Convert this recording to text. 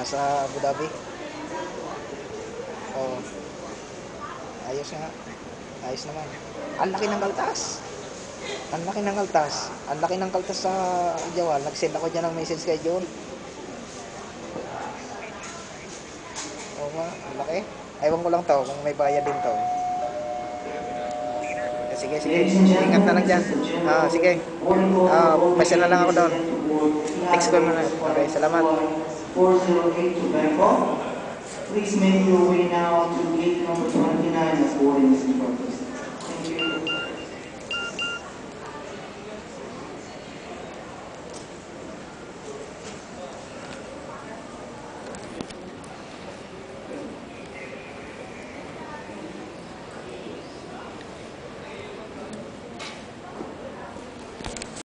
Nasa Abu Dhabi. Oo. Ayos nga. Ayos naman. Ang laki ng kaltas. Ang laki ng kaltas. Ang laki ng kaltas sa Jawal. Nag-send ako dyan ng message kay John. Oo nga, ang laki. Ewan ko lang to kung may bayad din to. Sige, sige. Ladies and Ingat na gentlemen, lang this dyan. is the general Sige. boarding call for all Pasya na lang ako passengers doon. heading to board Text ko Flight na. Okay, salamat. flight 408 to Bangkok. Please make your way now to gate number 29 as boarding is in progress.